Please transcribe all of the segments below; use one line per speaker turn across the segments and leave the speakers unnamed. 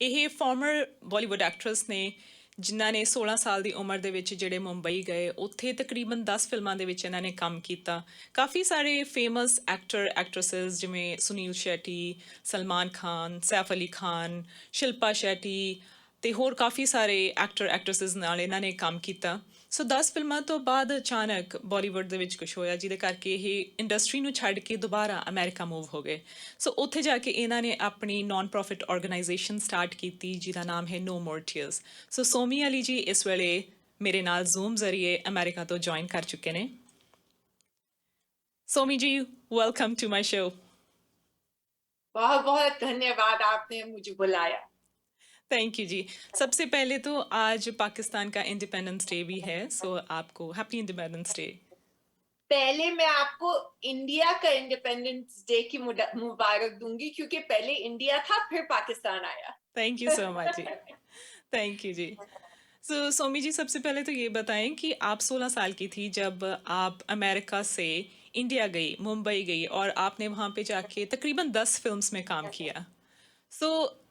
ਇਹ farmer Bollywood actress ਨੇ ਜਿਨ੍ਹਾਂ ਨੇ 16 ਸਾਲ ਦੀ ਉਮਰ ਦੇ ਵਿੱਚ ਜਿਹੜੇ ਮੁੰਬਈ ਗਏ ਉੱਥੇ ਤਕਰੀਬਨ 10 ਫਿਲਮਾਂ ਦੇ ਵਿੱਚ ਇਹਨਾਂ ਨੇ ਕੰਮ ਕੀਤਾ। ਕਾਫੀ ਸਾਰੇ ਫੇਮਸ ਐਕਟਰ ਐਕਟਰੈਸਿਸ ਜਿਵੇਂ ਸੁਨੀਲ ਸ਼ੈਟੀ, ਸਲਮਾਨ ਖਾਨ, ਸੈਫ ਅਲੀ ਖਾਨ, ਸ਼ਿਲਪਾ ਸ਼ੈਟੀ ਤੇ ਹੋਰ ਕਾਫੀ ਸਾਰੇ ਐਕਟਰ ਐਕਟਰੈਸਿਸ ਨਾਲ ਇਹਨਾਂ ਨੇ ਕੰਮ ਕੀਤਾ। ਸੋ 10 ਫਿਲਮਾਂ ਤੋਂ ਬਾਅਦ ਅਚਾਨਕ ਬਾਲੀਵੁੱਡ ਦੇ ਵਿੱਚ ਕੁਝ ਹੋਇਆ ਜਿਹਦੇ ਕਰਕੇ ਇਹ ਇੰਡਸਟਰੀ ਨੂੰ ਛੱਡ ਕੇ ਦੁਬਾਰਾ ਅਮਰੀਕਾ ਮੂਵ ਹੋ ਗਏ। ਸੋ ਉੱਥੇ ਜਾ ਕੇ ਇਹਨਾਂ ਨੇ ਆਪਣੀ ਨਾਨ ਪ੍ਰੋਫਿਟ ਆਰਗੇਨਾਈਜੇਸ਼ਨ ਸਟਾਰਟ ਕੀਤੀ ਜਿਹਦਾ ਨਾਮ ਹੈ ਨੋ ਮੋਰ ਟੀਅਰਸ। ਸੋ ਸੋਮੀ ਅਲੀ ਜੀ ਇਸ ਵੇਲੇ ਮੇਰੇ ਨਾਲ ਜ਼ੂਮ ਜ਼ਰੀਏ ਅਮਰੀਕਾ ਤੋਂ ਜੁਆਇਨ ਕਰ ਚੁੱਕੇ ਨੇ। सोमी जी, वेलकम टू माय शो।
बहुत बहुत धन्यवाद, आपने मुझे बुलाया।
थैंक यू जी। सबसे पहले तो आज पाकिस्तान का इंडिपेंडेंस डे भी है, सो आपको हैप्पी इंडिपेंडेंस डे।
पहले मैं आपको इंडिया का इंडिपेंडेंस डे की मुबारक दूंगी क्योंकि पहले इंडिया था फिर पाकिस्तान आया।
Thank you so much ji. Thank you ji. So Somi ji, सबसे पहले तो ये बताएं कि आप 16 साल की थी जब आप अमेरिका से इंडिया गई, मुंबई गई और आपने वहाँ पे जाके तकरीबन 10 फिल्म्स में काम किया। सो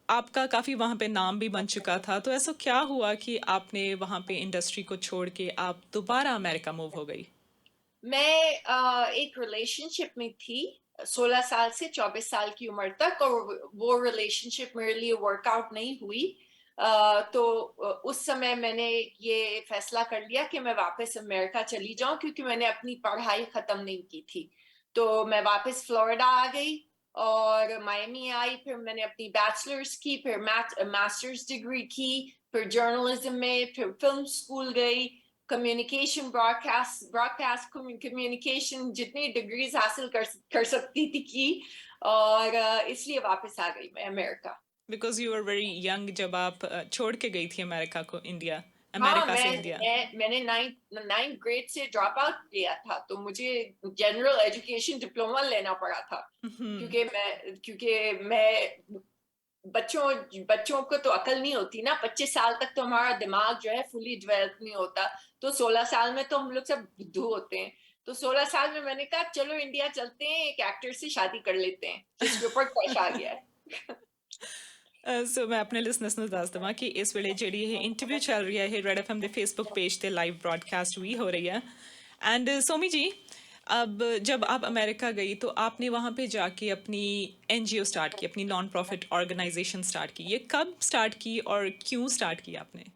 आपका काफ़ी वहाँ पे नाम भी बन चुका था, तो ऐसा क्या हुआ कि आपने वहाँ पे इंडस्ट्री को छोड़ के आप दोबारा अमेरिका मूव हो गई?
मैं एक रिलेशनशिप में थी 16 साल से 24 साल की उम्र तक, और वो रिलेशनशिप मेरे लिए वर्कआउट नहीं हुई। तो उस समय मैंने ये फैसला कर लिया कि मैं वापस अमेरिका चली जाऊं क्योंकि मैंने अपनी पढ़ाई खत्म नहीं की थी। तो मैं वापस फ्लोरिडा आ गई और मायमी आई, फिर मैंने अपनी बैचलर्स की, फिर मास्टर्स डिग्री की, फिर जर्नलिज्म में, फिर फिल्म स्कूल गई, कम्युनिकेशन, ब्रॉडकास्ट कम्युनिकेशन, जितनी डिग्रीज हासिल कर सकती थी की, और इसलिए वापस आ गई मैं America.
Because you are very young जब आप छोड़ के गई थी अमेरिका को, इंडिया,
हाँ,
अमेरिका से इंडिया।
मैंने नाइन्थ ग्रेड से ड्रॉप आउट किया था, तो मुझे जनरल एजुकेशन डिप्लोमा लेना पड़ा था क्योंकि मैं बच्चों को तो अकल नहीं होती ना, 25 साल तक तो हमारा दिमाग जो है फुली डेवलप नहीं होता, तो 16 साल में तो हम लोग सब बुद्धू होते हैं। तो 16 साल में मैंने कहा चलो इंडिया चलते हैं, एक एक्टर से शादी कर लेते हैं जिसके ऊपर क्रश आ गया है।
ਸੋ ਮੈਂ ਆਪਣੇ ਲਿਸਨਰਸ ਨੂੰ ਦੱਸ ਦੇਵਾਂ ਕਿ ਇਸ ਵੇਲੇ ਜਿਹੜੀ ਇਹ ਇੰਟਰਵਿਊ ਚੱਲ ਰਹੀ ਹੈ ਇਹ ਰੈਡ ਐਫਐਮ ਦੇ ਫੇਸਬੁੱਕ पेज पे लाइव ब्रॉडकास्ट भी हो रही है। एंड सोमी जी, अब जब आप अमेरिका गई तो आपने वहाँ पे जाके अपनी एनजीओ स्टार्ट की, अपनी नॉन प्रॉफिट ऑर्गेनाइजेशन स्टार्ट की। ये कब स्टार्ट की और क्यों स्टार्ट की आपने?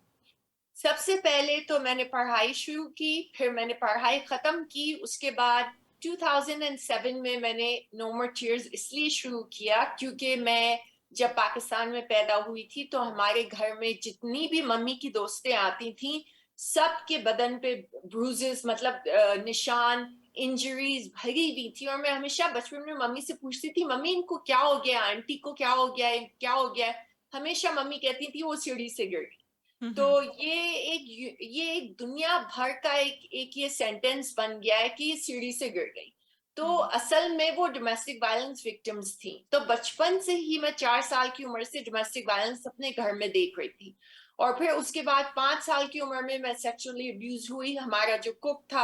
सबसे पहले तो मैंने पढ़ाई शुरू की, फिर मैंने पढ़ाई खत्म की, उसके बाद 2007 में मैंने नो मोर टीयर्स इसलिए शुरू किया क्योंकि मैं जब पाकिस्तान में पैदा हुई थी तो हमारे घर में जितनी भी मम्मी की दोस्तें आती थी सबके बदन पे ब्रूजेस, मतलब निशान, इंजरीज भरी हुई थी, और मैं हमेशा बचपन में मम्मी से पूछती थी, मम्मी इनको क्या हो गया, आंटी को क्या हो गया, क्या हो गया। हमेशा मम्मी कहती थी वो सीढ़ी से गिर गई। तो ये एक दुनिया भर का एक ये सेंटेंस बन गया है कि ये सीढ़ी से गिर गई। तो असल में वो डोमेस्टिक वायलेंस विक्टिम्स थी। तो बचपन से ही मैं 4 साल की उम्र से डोमेस्टिक वायलेंस अपने घर में देख रही थी, और फिर उसके बाद 5 साल की उम्र में मैं सेक्सुअली अब्यूज हुई। हमारा जो कुक था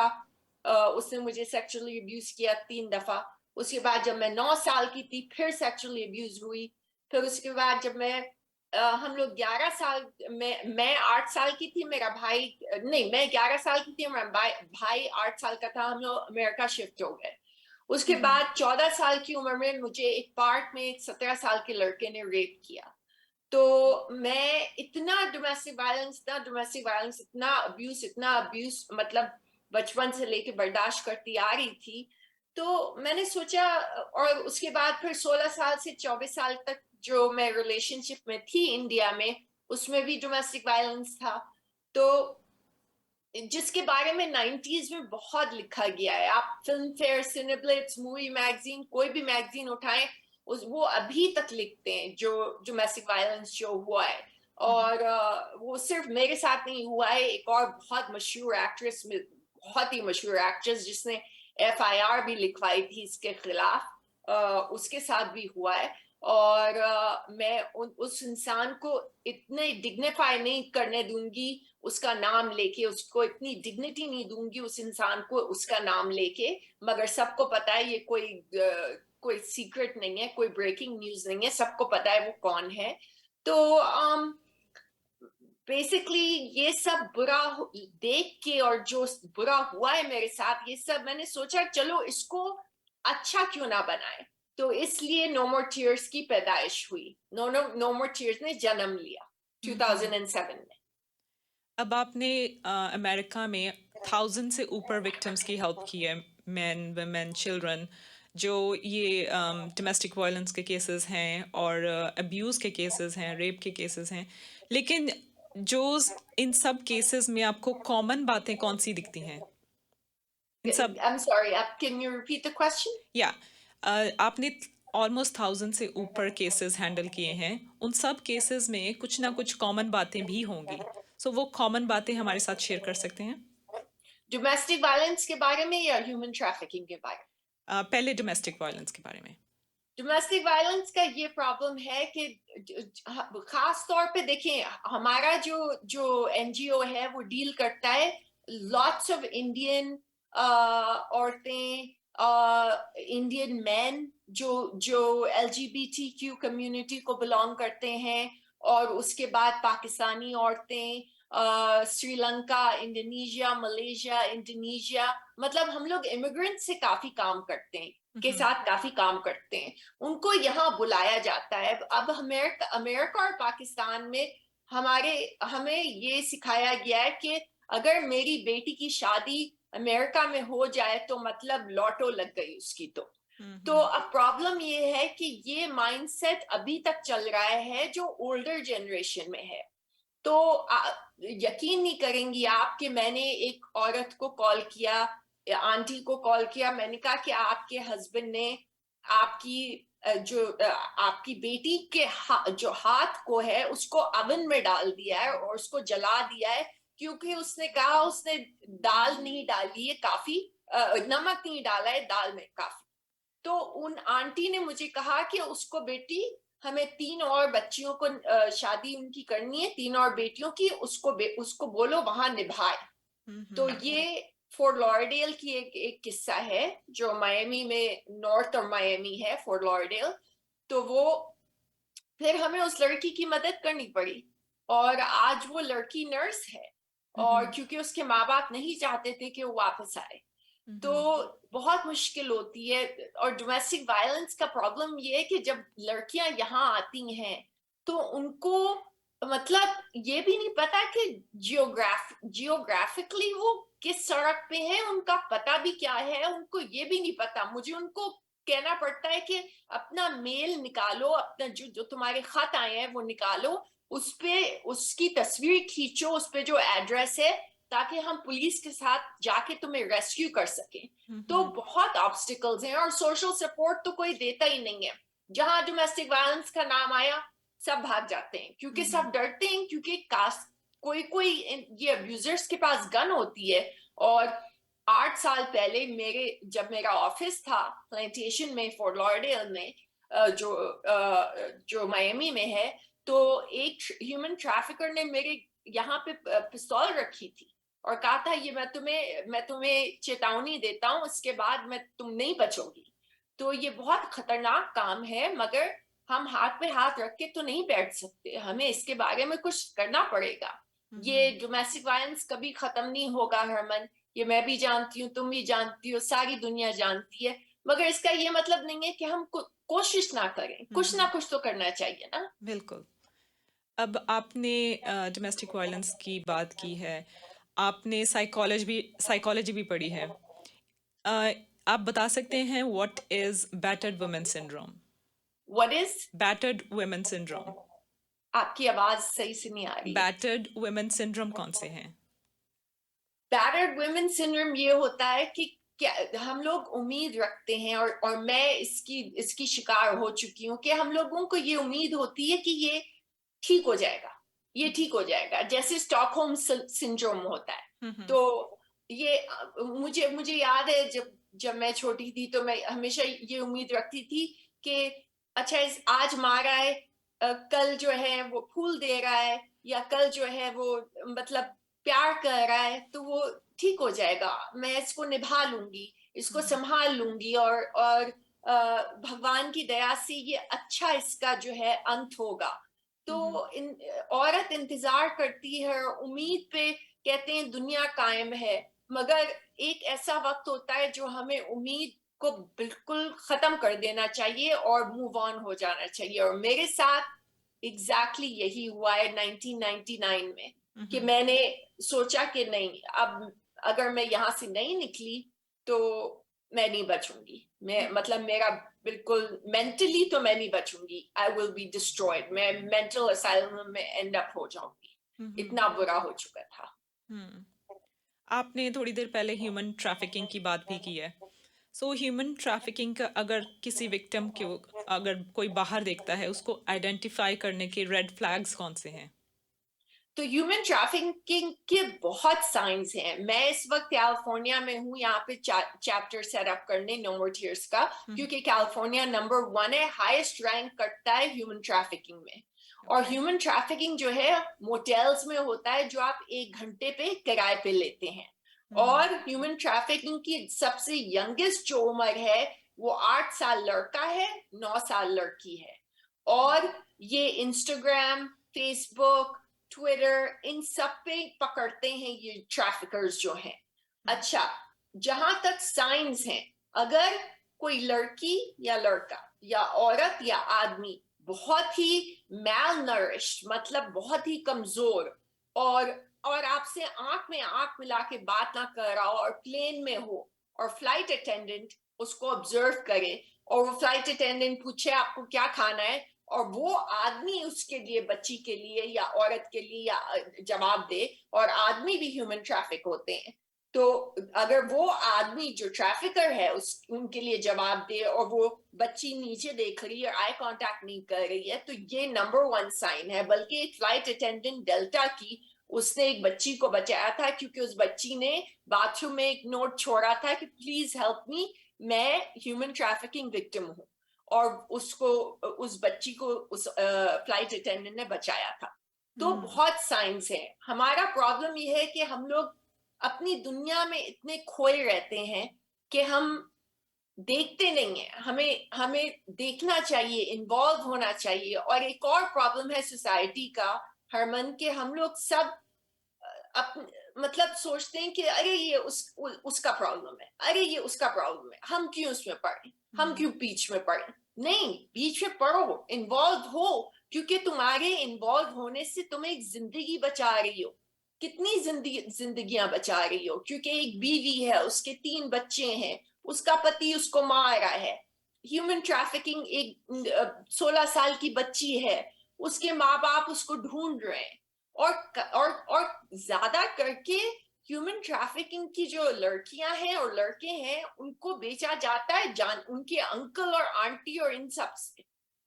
उसने मुझे सेक्सुअली अब्यूज किया 3 दफा। उसके बाद जब मैं 9 साल की थी फिर सेक्सुअली अब्यूज हुई। फिर उसके बाद जब हम लोग 11 साल में, मैं 8 साल की थी, मेरा भाई नहीं, मैं 11 साल की थी, मेरा भाई 8 साल का था, हम लोग अमेरिका शिफ्ट हो गए। उसके बाद 14 साल की उम्र में मुझे एक पार्क में एक 17 साल के लड़के ने रेप किया। तो मैं इतना डोमेस्टिक वायलेंस, इतना अब्यूज मतलब बचपन से लेके बर्दाश्त करती आ रही थी। तो मैंने सोचा, और उसके बाद फिर 16 साल से 24 साल तक जो मैं रिलेशनशिप में थी इंडिया में, उसमें भी डोमेस्टिक वायलेंस था। तो जिसके बारे में 90s में बहुत लिखा गया है, आप फिल्म फेयर, सिनेब्लिट्स, मूवी मैगजीन, कोई भी मैगजीन उठाएं, वो अभी तक लिखते हैं जो डोमेस्टिक वायलेंस जो हुआ है। और वो सिर्फ मेरे साथ नहीं हुआ है, एक और बहुत मशहूर एक्ट्रेस, बहुत ही मशहूर एक्ट्रेस जिसने FIR भी लिखवाई थी इसके खिलाफ, उसके साथ भी हुआ है। और मैं उस इंसान को इतने डिग्निफाई नहीं करने दूंगी उसका नाम लेके, उसको इतनी डिग्निटी नहीं दूंगी उस इंसान को उसका नाम लेके। मगर सबको पता है ये कोई सीक्रेट नहीं है, कोई ब्रेकिंग न्यूज नहीं है, सबको पता है वो कौन है। तो बेसिकली ये सब देख के और जो बुरा हुआ है मेरे साथ, ये सब मैंने सोचा चलो इसको अच्छा क्यों ना बनाए। तो इसलिए नो मोर टीयर्स की पैदाइश हुई। नो मोर टीयर्स ने जन्म लिया 2007 में।
अब आपने अमेरिका में 1000 से ऊपर विक्टिम्स की हेल्प की है, मेन वुमेन चिल्ड्रन, जो ये डोमेस्टिक वायलेंस के केसेस हैं और अब्यूज़ के केसेस हैं, रेप के केसेस हैं। लेकिन जो इन सब केसेस में आपको कॉमन बातें कौन सी दिखती हैं इन सब?
I'm sorry, can you repeat the question?
या आपने ऑलमोस्ट 1000 से ऊपर केसेस हैंडल किए हैं, उन सब केसेस में कुछ ना कुछ कॉमन बातें भी होंगी, सो वो कॉमन बातें हमारे साथ शेयर कर सकते हैं?
डोमेस्टिक वायलेंस के बारे में या ह्यूमन ट्रैफिकिंग के बारे में?
पहले डोमेस्टिक वायलेंस के बारे में।
डोमेस्टिक वायलेंस का ये प्रॉब्लम है कि खास तौर पे देखें, हमारा जो जो एनजीओ है वो डील करता है लॉट्स ऑफ इंडियन औरतें, इंडियन मैन जो जो एलजीबीटीक्यू कम्युनिटी को बिलोंग करते हैं, और उसके बाद पाकिस्तानी औरतें, श्रीलंका, इंडोनेशिया, मलेशिया, इंडोनेशिया, मतलब हम लोग इमिग्रेंट से काफी काम करते हैं, के साथ काफी काम करते हैं। उनको यहाँ बुलाया जाता है। अब अमेरिका और पाकिस्तान में हमें ये सिखाया गया है कि अगर मेरी बेटी की शादी अमेरिका में हो जाए तो मतलब लॉटो लग गई उसकी। तो अब प्रॉब्लम ये है कि ये माइंडसेट अभी तक चल रहा है जो ओल्डर जनरेशन में है। तो यकीन नहीं करेंगी आप कि मैंने एक औरत को कॉल किया, आंटी को कॉल किया, मैंने कहा कि आपके हस्बैंड ने आपकी बेटी के जो हाथ को है उसको अवन में डाल दिया है और उसको जला दिया है, क्योंकि उसने कहा उसने दाल नहीं डाली है काफी, नमक नहीं डाला है दाल में काफी। तो उन आंटी ने मुझे कहा कि उसको बेटी, हमें 3 और बच्चियों को शादी उनकी करनी है, 3 और बेटियों की, उसको बोलो वहां निभाए। तो ये फोर्ट लॉडरडेल की एक किस्सा है जो मायमी में, नॉर्थ और मायमी है फोर्ट लॉडरडेल। तो वो फिर हमें उस लड़की की मदद करनी पड़ी, और आज वो लड़की नर्स है, और क्योंकि उसके माँ बाप नहीं चाहते थे कि वो वापस आए। तो बहुत मुश्किल होती है। और डोमेस्टिक वायलेंस का प्रॉब्लम ये है कि जब लड़कियां यहाँ आती हैं तो उनको मतलब ये भी नहीं पता कि जियोग्राफिकली वो किस सड़क पे है, उनका पता भी क्या है उनको ये भी नहीं पता। मुझे उनको कहना पड़ता है कि अपना मेल निकालो, अपना जो तुम्हारे खत आए हैं वो निकालो, उस पे उसकी तस्वीर खींचो, उस पे जो एड्रेस है, ताकि हम पुलिस के साथ जाके तुम्हें रेस्क्यू कर सकें। तो बहुत ऑब्स्टिकल्स हैं, और सोशल सपोर्ट तो कोई देता ही नहीं है। जहां डोमेस्टिक वायलेंस का नाम आया सब भाग जाते हैं, क्योंकि सब डरते हैं, क्योंकि कोई कोई ये अब्यूजर्स के पास गन होती है। और 8 साल पहले जब मेरा ऑफिस था प्लांटेशन में फोर्ट लॉडरडेल में, जो मायमी में है, तो एक ह्यूमन ट्रैफिकर ने मेरे यहाँ पे पिस्तौल रखी थी और कहा था ये मैं तुम्हें चेतावनी देता हूँ, इसके बाद तुम नहीं बचोगी। तो ये बहुत खतरनाक काम है, मगर हम हाथ पे हाथ रख के तो नहीं बैठ सकते, हमें इसके बारे में कुछ करना पड़ेगा। ये डोमेस्टिक वायलेंस कभी खत्म नहीं होगा हरमन, ये मैं भी जानती हूँ, तुम भी जानती हो, सारी दुनिया जानती है। मगर इसका ये मतलब नहीं है कि हम कोशिश ना करें, कुछ ना कुछ तो करना चाहिए ना।
बिल्कुल। अब आपने डोमेस्टिक वायलेंस की बात की है, आपने साइकोलॉजी भी पढ़ी है। अ, आप बता सकते हैं what is battered women syndrome?
What is?
Battered women syndrome.
आपकी आवाज सही से नहीं आ रही है।
बैटर्ड वुमेन सिंड्रोम कौन से हैं?
बैटर्ड वुमेन सिंड्रोम ये होता है कि क्या हम लोग उम्मीद रखते हैं, और मैं इसकी शिकार हो चुकी हूँ, कि हम लोगों को ये उम्मीद होती है कि ये ठीक हो जाएगा, ये ठीक हो जाएगा, जैसे स्टॉकहोम सिंड्रोम होता है। तो ये मुझे मुझे याद है जब मैं छोटी थी तो मैं हमेशा ये उम्मीद रखती थी कि अच्छा आज मारा है, कल जो है वो फूल दे रहा है, या कल जो है वो मतलब प्यार कर रहा है, तो वो ठीक हो जाएगा, मैं इसको निभा लूंगी, इसको संभाल लूंगी, और भगवान की दया से ये अच्छा इसका जो है अंत होगा। तो औरत इंतजार करती है और उम्मीद पे कहते हैं दुनिया कायम है, मगर एक ऐसा वक्त होता है जो हमें उम्मीद को बिल्कुल खत्म कर देना चाहिए और मूव ऑन हो जाना चाहिए। और मेरे साथ एग्जैक्टली यही हुआ है 1999 में, कि मैंने सोचा कि नहीं, अब अगर मैं यहाँ से नहीं निकली तो मैं नहीं बचूंगी। मैं मतलब मेरा बिल्कुल मेंटली तो मैं नहीं बचूंगी, आई विल बी डिस्ट्रॉयड, मैं मेंटल असाइलम में एंड अप हो जाऊंगी, इतना बुरा हो चुका था।
हम्म। आपने थोड़ी देर पहले ह्यूमन ट्रैफिकिंग की बात भी की है। सो ह्यूमन ट्रैफिकिंग का अगर किसी विक्टिम को अगर कोई बाहर देखता है, उसको आइडेंटिफाई करने के रेड फ्लैग्स कौन से हैं?
तो ह्यूमन ट्रैफिकिंग के बहुत साइंस हैं। मैं इस वक्त कैलिफोर्निया में हूँ, यहाँ पे चैप्टर सेटअप करने नो मोर टीयर्स का, क्योंकि कैलिफोर्निया नंबर 1 है, हाईएस्ट रैंक करता है ह्यूमन ट्रैफिकिंग में। और ह्यूमन ट्रैफिकिंग जो है मोटेल्स में होता है, जो आप 1 घंटे पे किराए पे लेते हैं। और ह्यूमन ट्रैफिकिंग की सबसे यंगेस्ट जो उम्र है वो 8 साल लड़का है, 9 साल लड़की है। और ये इंस्टाग्राम, फेसबुक, ट्विटर, इन सब पे पकड़ते हैं ये ट्रैफिकर्स जो हैं। अच्छा, जहां तक साइंस हैं, अगर कोई लड़की या लड़का या औरत या आदमी बहुत ही मैल नरिश्ड, मतलब बहुत ही कमजोर, और आपसे आंख में आंख मिला के बात ना कर रहा हो और प्लेन में हो, और फ्लाइट अटेंडेंट उसको ऑब्जर्व करे, और वो फ्लाइट अटेंडेंट पूछे आपको क्या खाना है, और वो आदमी उसके लिए, बच्ची के लिए या औरत के लिए या जवाब दे, और आदमी भी ह्यूमन ट्रैफिक होते हैं, तो अगर वो आदमी जो ट्रैफिकर है उस उनके लिए जवाब दे और वो बच्ची नीचे देख रही है, आई कांटेक्ट नहीं कर रही है, तो ये नंबर 1 साइन है। बल्कि एक फ्लाइट अटेंडेंट डेल्टा की, उसने एक बच्ची को बचाया था क्योंकि उस बच्ची ने बाथरूम में एक नोट छोड़ा था कि प्लीज हेल्प मी, मैं ह्यूमन ट्रैफिकिंग विक्टिम हूँ, और उसको, उस बच्ची को उस फ्लाइट अटेंडेंट ने बचाया था। तो बहुत साइंस है। हमारा प्रॉब्लम ये है कि हम लोग अपनी दुनिया में इतने खोए रहते हैं कि हम देखते नहीं है। हमें हमें देखना चाहिए, इन्वॉल्व होना चाहिए। और एक और प्रॉब्लम है सोसाइटी का, हरमन, के हम लोग सब मतलब सोचते हैं कि अरे ये उसका प्रॉब्लम है, अरे ये उसका प्रॉब्लम है, हम क्यों उसमें पड़े, हम क्यों बीच में पड़े। नहीं, बीच में पढ़ो, इन्वॉल्व हो, क्योंकि तुम्हारे इन्वॉल्व होने से तुम एक जिंदगी बचा रही हो। कितनी जिंदगियां बचा रही हो, क्योंकि एक बीवी है, उसके 3 बच्चे हैं, उसका पति उसको मार रहा है। ह्यूमन ट्रैफिकिंग, एक 16 साल की बच्ची है, उसके माँ बाप उसको ढूंढ रहे हैं। और ज्यादा करके ह्यूमन ट्रैफिकिंग की जो लड़कियां हैं और लड़के हैं, उनको बेचा जाता है जान उनके अंकल और आंटी और इन सब से,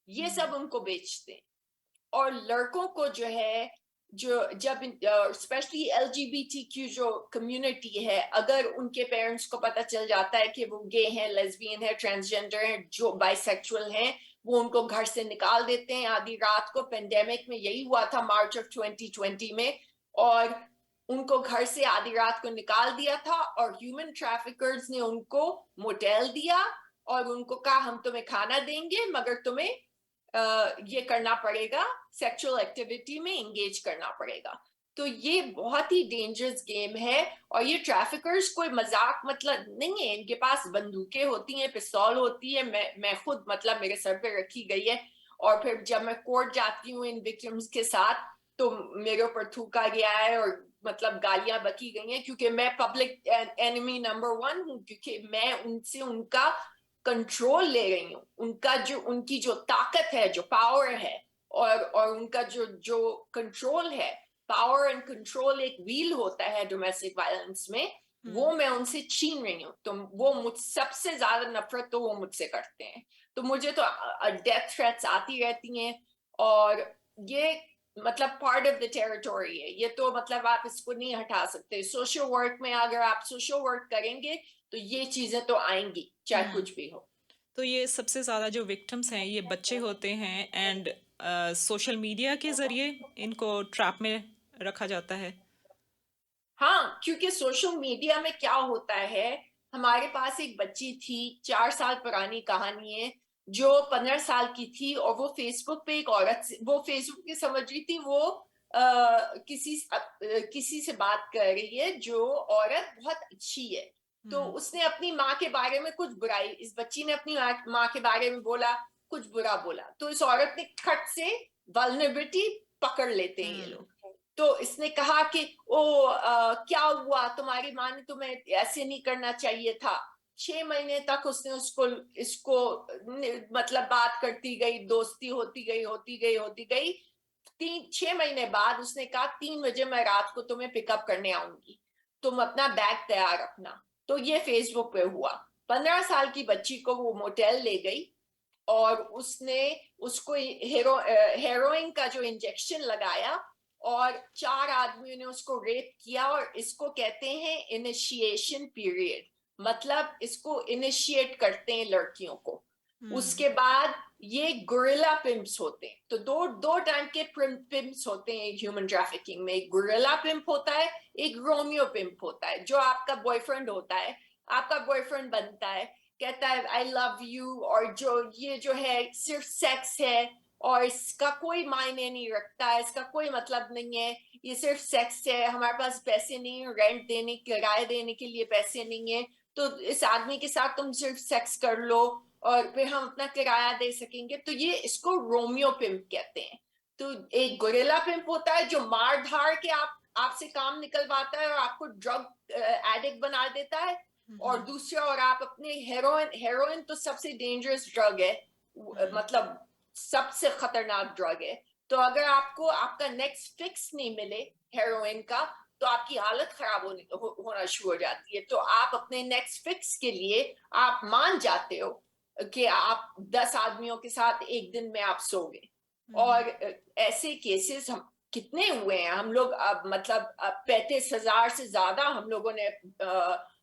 ये सब उनको बेचते हैं। और लड़कों को जो है, जो जब स्पेशली LGBTQ जो कम्युनिटी है, अगर उनके पेरेंट्स को पता चल जाता है कि वो गे हैं, लेस्बियन है, ट्रांसजेंडर है, जो बाइसेक्सुअल हैं, वो उनको घर से निकाल देते हैं आधी रात को। पेंडेमिक में यही हुआ था, मार्च ऑफ 2020 में। और उनको घर से आधी रात को निकाल दिया था, और ह्यूमन ट्रैफिकर्स ने उनको मोटेल दिया और उनको कहा हम तुम्हें खाना देंगे, मगर तुम्हें ये करना पड़ेगा, सेक्सुअल एक्टिविटी में एंगेज करना पड़ेगा। तो ये बहुत ही डेंजरस गेम है। और ये ट्रैफिकर्स कोई मजाक मतलब नहीं है, इनके पास बंदूकें होती हैं, पिस्तौल होती है। मैं खुद मतलब मेरे सर पे रखी गई है। और फिर जब मैं कोर्ट जाती हूँ इन विक्टिम्स के साथ, तो मेरे ऊपर थूका गया है और मतलब गालियां बकी गई हैं, क्योंकि मैं पब्लिक एनिमी नंबर 1 हूँ, क्योंकि मैं उनसे उनका कंट्रोल ले रही हूँ। उनका जो, उनकी जो ताकत है, जो पावर है, और उनका जो जो कंट्रोल है, पावर एंड कंट्रोल एक व्हील होता है डोमेस्टिक वायलेंस में, वो मैं उनसे छीन रही हूँ। तो वो मुझ सबसे ज्यादा नफरत तो वो मुझसे करते हैं। तो मुझे तो डेथ थ्रेट्स आती रहती हैं। और ये मतलब पार्ट ऑफ द टेरिटोरी है ये, तो मतलब आप इसको नहीं हटा सकते। सोशल वर्क में अगर आप सोशल वर्क करेंगे तो ये चीजें तो आएंगी, चाहे कुछ भी हो।
तो ये सबसे ज़्यादा जो विक्टिम्स हैं ये बच्चे होते हैं, एंड सोशल मीडिया के ज़रिए इनको ट्रैप में रखा जाता है।
हाँ, क्योंकि सोशल मीडिया में क्या होता है, हमारे पास एक बच्ची थी, 4 साल पुरानी कहानी है। जो 15 साल की थी, और वो फेसबुक पे एक औरत वो फेसबुक पे समझ रही थी वो किसी से बात कर रही है जो औरत बहुत अच्छी है। तो उसने अपनी माँ के बारे में कुछ बुराई, इस बच्ची ने अपनी माँ के बारे में बोला, कुछ बुरा बोला। तो इस औरत ने खट से वल्नरेबिलिटी पकड़ लेते हैं ये लोग। तो इसने कहा कि क्या हुआ, तुम्हारी माँ ने तुम्हें ऐसे नहीं करना चाहिए था। 6 महीने तक उसने इसको मतलब बात करती गई, दोस्ती होती गई। 6 महीने बाद उसने कहा 3 बजे मैं रात को तुम्हें पिकअप करने आऊंगी, तुम अपना बैग तैयार रखना। तो ये फेसबुक पे हुआ। 15 साल की बच्ची को वो मोटेल ले गई और उसने उसको हेरोइन का जो इंजेक्शन लगाया, और 4 आदमियों ने उसको रेप किया। और इसको कहते हैं इनिशिएशन पीरियड, मतलब इसको इनिशिएट करते हैं लड़कियों को। उसके बाद ये गोरिल्ला पिम्प्स होते हैं। तो दो टाइप के पिम्प्स होते हैं ह्यूमन ट्रैफिकिंग में। एक गोरिल्ला पिम्प होता है, एक रोमियो पिम्प होता है, जो आपका बॉयफ्रेंड होता है, आपका बॉयफ्रेंड बनता है, कहता है आई लव यू, और जो है सिर्फ सेक्स है और इसका कोई मायने नहीं रखता है, इसका कोई मतलब नहीं है, ये सिर्फ सेक्स है, हमारे पास पैसे नहीं है, रेंट देने किराए देने के लिए पैसे नहीं है, तो इस आदमी के साथ तुम सिर्फ सेक्स कर लो और फिर हम अपना किराया दे सकेंगे। तो ये इसको रोमियो पिम्प कहते हैं। तो एक गोरिल्ला पिम्प होता है जो मार धार के आपसे काम निकलवाता है और आपको ड्रग एडिक्ट बना देता है। और दूसरा, और आप अपने हेरोइन तो सबसे डेंजरस ड्रग है, मतलब सबसे खतरनाक ड्रग है। तो अगर आपको आपका नेक्स्ट फिक्स नहीं मिले हेरोइन का, तो आपकी हालत खराब होना शुरू हो जाती है। तो आप अपने नेक्स्ट फिक्स के लिए आप मान जाते हो कि आप 10 आदमियों के साथ एक दिन में आप सोगे। और ऐसे केसेस हम कितने हुए हैं, हम लोग अब मतलब 35,000 से ज्यादा हम लोगों ने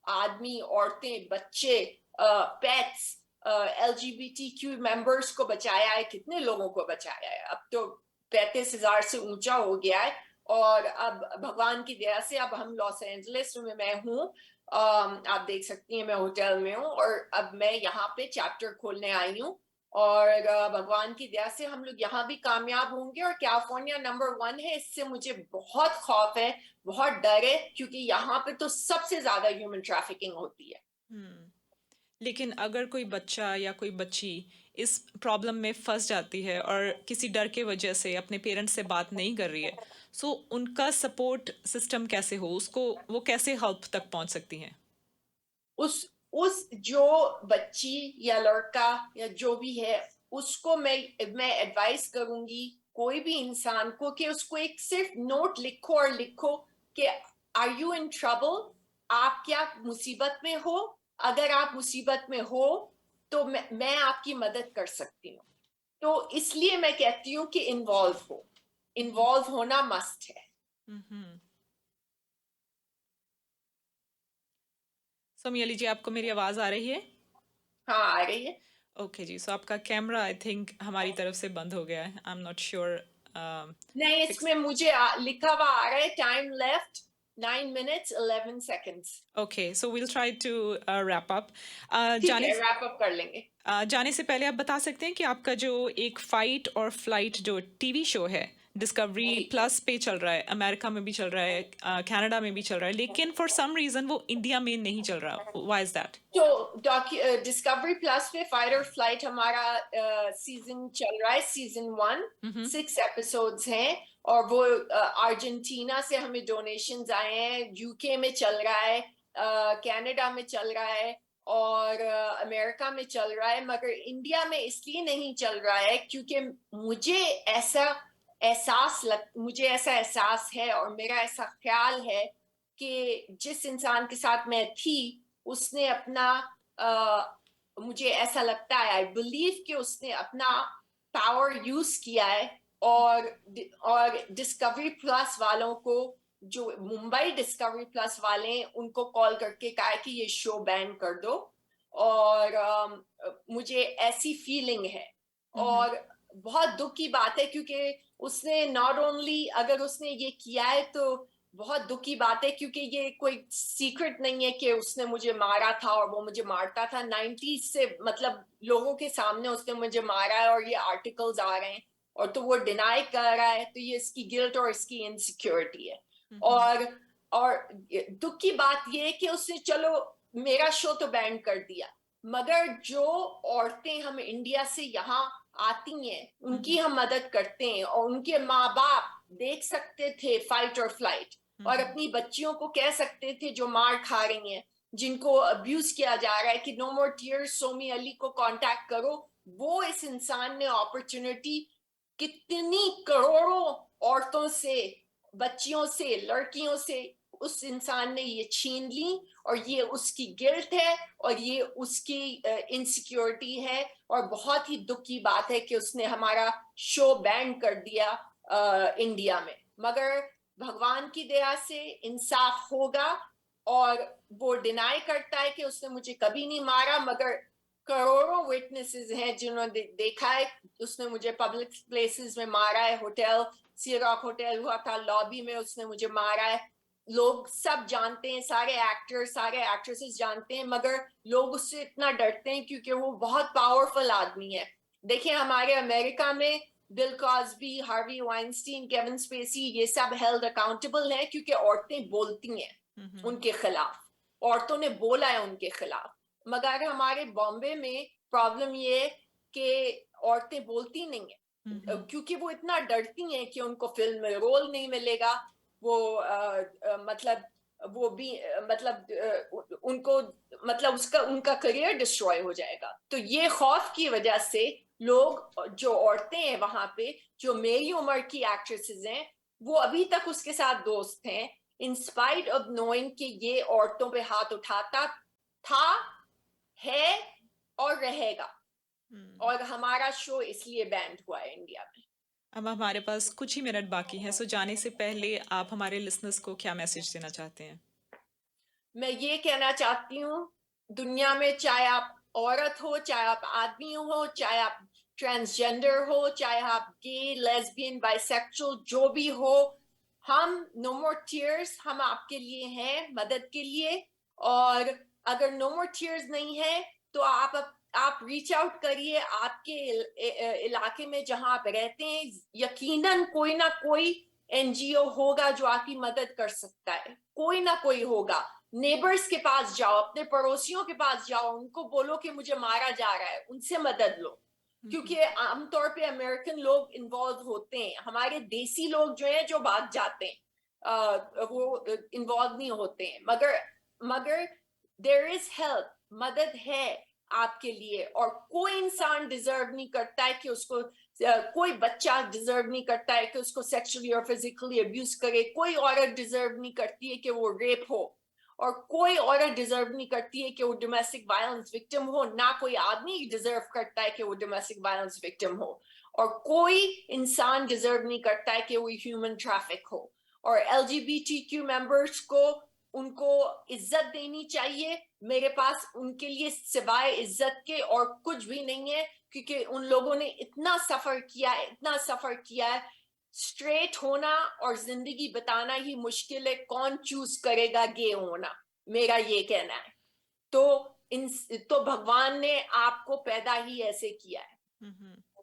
आदमी, औरतें, बच्चे, पेट्स, LGBTQ मेंबर्स को बचाया है। कितने लोगों को बचाया है, अब तो 35,000 से ऊंचा हो गया है। और अब भगवान की दया से अब हम लॉस एंजलिस में मैं हूँ, आप देख सकती हैं मैं होटल में हूँ, और अब मैं यहाँ पे चैप्टर खोलने आई हूँ। और भगवान की दया से हम लोग यहाँ भी कामयाब होंगे। और कैलिफोर्निया नंबर 1 है, इससे मुझे बहुत खौफ है, बहुत डर है, क्योंकि यहाँ पे तो सबसे ज्यादा ह्यूमन ट्रैफिकिंग होती है।
लेकिन अगर कोई बच्चा या कोई बच्ची इस प्रॉब्लम में फंस जाती है और किसी डर के वजह से अपने पेरेंट्स से बात नहीं कर रही है, सो उनका सपोर्ट सिस्टम कैसे हो, उसको वो कैसे हेल्प तक पहुंच सकती हैं?
उस जो बच्ची या लड़का या जो भी है, उसको मैं एडवाइस करूंगी कोई भी इंसान को कि उसको एक सिर्फ नोट लिखो, और लिखो कि आर यू इन ट्रबल, आप क्या मुसीबत में हो। अगर आप मुसीबत में हो तो मैं आपकी मदद कर सकती हूँ। तो इसलिए मैं कहती हूँ कि इन्वॉल्व होना मस्ट है।
सो मियाली जी, आपको मेरी आवाज़ आ रही है?
हाँ, आ रही है।
ओके जी, सो आपका कैमरा आई थिंक हमारी तरफ से बंद हो गया है। I am not sure.
नहीं, इसमें मुझे लिखा हुआ आ रहा है time left 9 minutes 11 seconds।
Okay, so will try to wrap up.
ठीक
जाने
है, रैप अप कर लेंगे।
जाने से पहले आप बता सकते हैं कि आपका जो एक फाइट और फ्लाइट जो टीवी शो है डिस्कवरी
जी।
प्लस पे चल रहा है, अमेरिका में भी चल रहा है, कनाडा में भी चल रहा है, लेकिन फॉर सम रीजन वो इंडिया में नहीं चल रहा। Why is that?
तो डिस्कवरी प्लस पे फाइट और फ्लाइट हमारा सीजन चल रहा है, सीजन 1, 6 एपिसोड्स हैं। और वो अर्जेंटीना से हमें डोनेशंस आए हैं, यूके में चल रहा है, कनाडा में चल रहा है, और अमेरिका में चल रहा है। मगर इंडिया में इसलिए नहीं चल रहा है क्योंकि मुझे ऐसा एहसास है, और मेरा ऐसा ख्याल है कि जिस इंसान के साथ मैं थी, उसने अपना मुझे ऐसा लगता है, आई बिलीव कि उसने अपना पावर यूज किया है। और डिस्कवरी प्लस वालों को, जो मुंबई डिस्कवरी प्लस वाले हैं, उनको कॉल करके कहा कि ये शो बैन कर दो। और मुझे ऐसी फीलिंग है। और बहुत दुख की बात है क्योंकि उसने नॉट ओनली, अगर उसने ये किया है तो बहुत दुख की बात है, क्योंकि ये कोई सीक्रेट नहीं है कि उसने मुझे मारा था और वो मुझे मारता था। 90s से मतलब लोगों के सामने उसने मुझे मारा है और ये आर्टिकल्स आ रहे हैं, और तो वो डिनाई कर रहा है, तो ये इसकी गिल्ट और इसकी इनसिक्योरिटी है। और दुख की बात ये है कि उसने चलो मेरा शो तो बैन कर दिया, मगर जो औरतें हम इंडिया से यहाँ आती हैं उनकी हम मदद करते हैं, और उनके माँ बाप देख सकते थे फाइट और फ्लाइट, और अपनी बच्चियों को कह सकते थे जो मार खा रही हैं, जिनको अब्यूज किया जा रहा है, कि no more tears, Somy Ali को कांटेक्ट करो। वो इस इंसान ने अपॉर्चुनिटी कितनी करोड़ों औरतों से, बच्चियों से, लड़कियों से उस इंसान ने ये छीन ली, और ये उसकी गिल्ट है और ये उसकी इनसिक्योरिटी है। और बहुत ही दुख की बात है कि उसने हमारा शो बैन कर दिया इंडिया में। मगर भगवान की दया से इंसाफ होगा, और वो डिनाई करता है कि उसने मुझे कभी नहीं मारा, मगर करोड़ों विटनेसेस हैं जिन्होंने देखा है उसने मुझे पब्लिक प्लेसेस में मारा है। होटल सी रॉक होटल हुआ था, लॉबी में उसने मुझे मारा है। लोग सब जानते हैं, सारे एक्टर्स, सारे एक्ट्रेसेस जानते हैं, मगर लोग उससे इतना डरते हैं क्योंकि वो बहुत पावरफुल आदमी है। देखिए हमारे अमेरिका में Bill Cosby, Harvey Weinstein, Kevin Spacey, ये सब हेल्ड अकाउंटेबल हैं क्योंकि औरतें बोलती हैं उनके खिलाफ, औरतों ने बोला है उनके खिलाफ। मगर हमारे बॉम्बे में प्रॉब्लम ये है कि औरतें बोलती नहीं है, क्योंकि वो इतना डरती हैं कि उनको फिल्म में रोल नहीं मिलेगा, वो मतलब वो भी मतलब उनको मतलब उसका उनका करियर डिस्ट्रॉय हो जाएगा। तो ये खौफ की वजह से लोग, जो औरतें हैं वहां पे, जो मेरी उम्र की एक्ट्रेसेस हैं, वो अभी तक उसके साथ दोस्त हैं, इन स्पाइट ऑफ नोइंग कि ये औरतों पे हाथ उठाता था, है और रहेगा। और हमारा शो इसलिए बैंड हुआ है इंडिया में।
अब हमारे पास कुछ ही मिनट बाकी हैं, सो जाने से पहले आप हमारे लिसनर्स को क्या मैसेज देना चाहते हैं?
मैं ये कहना चाहती हूँ, दुनिया में चाहे आप औरत हो, चाहे आप आदमी हो, चाहे आप ट्रांसजेंडर हो, चाहे आप गे, लेस्बियन, बाइसेक्सुअल, जो भी हो, हम नो मोर टीयर्स, हम आपके लिए हैं, मदद के लिए। और अगर नो मोर टीयर्स नहीं है तो आप रीच आउट करिए आपके इलाके में जहां आप रहते हैं। यकीनन कोई ना कोई एनजीओ होगा जो आपकी मदद कर सकता है, कोई ना कोई होगा। नेबर्स के पास जाओ, अपने पड़ोसियों के पास जाओ, उनको बोलो कि मुझे मारा जा रहा है, उनसे मदद लो। क्योंकि आमतौर पे अमेरिकन लोग इन्वॉल्व होते हैं, हमारे देसी लोग जो हैं जो भाग जाते हैं, वो इन्वॉल्व नहीं होते हैं। मगर देयर इज हेल्प, मदद है आपके लिए। और कोई इंसान डिजर्व नहीं करता है कि उसको कोई बच्चा डिजर्व नहीं करता है कि उसको सेक्सुअली और फिजिकली अब्यूज करे, कोई औरत डिजर्व नहीं करती है कि वो रेप हो, और कोई औरत डिजर्व नहीं करती है कि वो डोमेस्टिक वायलेंस विक्टिम हो, ना कोई आदमी डिजर्व करता है कि वो डोमेस्टिक वायलेंस विक्टिम हो, और कोई इंसान डिजर्व नहीं करता है कि वो ह्यूमन ट्रैफिक हो। और एलजीबीटीक्यू मेंबर्स को, उनको इज्जत देनी चाहिए। मेरे पास उनके लिए सिवाय इज्जत के और कुछ भी नहीं है, क्योंकि उन लोगों ने इतना सफर किया है, इतना सफर किया है। स्ट्रेट होना और जिंदगी बताना ही मुश्किल है, कौन चूज करेगा गे होना, मेरा ये कहना है। तो भगवान ने आपको पैदा ही ऐसे किया है।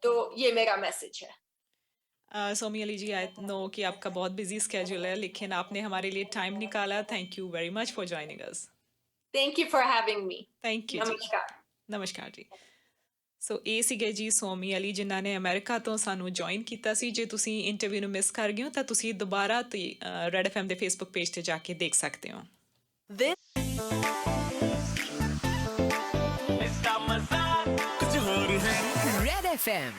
तो ये मेरा मैसेज है।
सोमी अली जी, आई नो कि आपका बहुत बिजी स्केड्यूल है, लेकिन आपने हमारे लिए टाइम निकाला। Thank you very much for joining us.
Thank you for having me.
Thank you ਜੀ।
नमस्कार।
ਨਮਸਕਾਰ ਜੀ। ਸੋ ਇਹ ਸੀਗੇ ਜੀ ਸੋਮੀ ਅਲੀ, ਜਿਨ੍ਹਾਂ ਨੇ ਅਮਰੀਕਾ ਤੋਂ ਸਾਨੂੰ ਜੁਆਇਨ ਕੀਤਾ ਸੀ। ਜੇ ਤੁਸੀਂ ਇੰਟਰਵਿਊ ਨੂੰ ਮਿਸ ਕਰ ਗਏ ਹੋ ਤਾਂ ਤੁਸੀਂ ਦੁਬਾਰਾ ਤੇ ਰੈਡ ਐਫਐਮ ਦੇ ਫੇਸਬੁੱਕ ਪੇਜ ਤੇ ਜਾ ਕੇ ਦੇਖ ਸਕਦੇ ਹੋ।
Red FM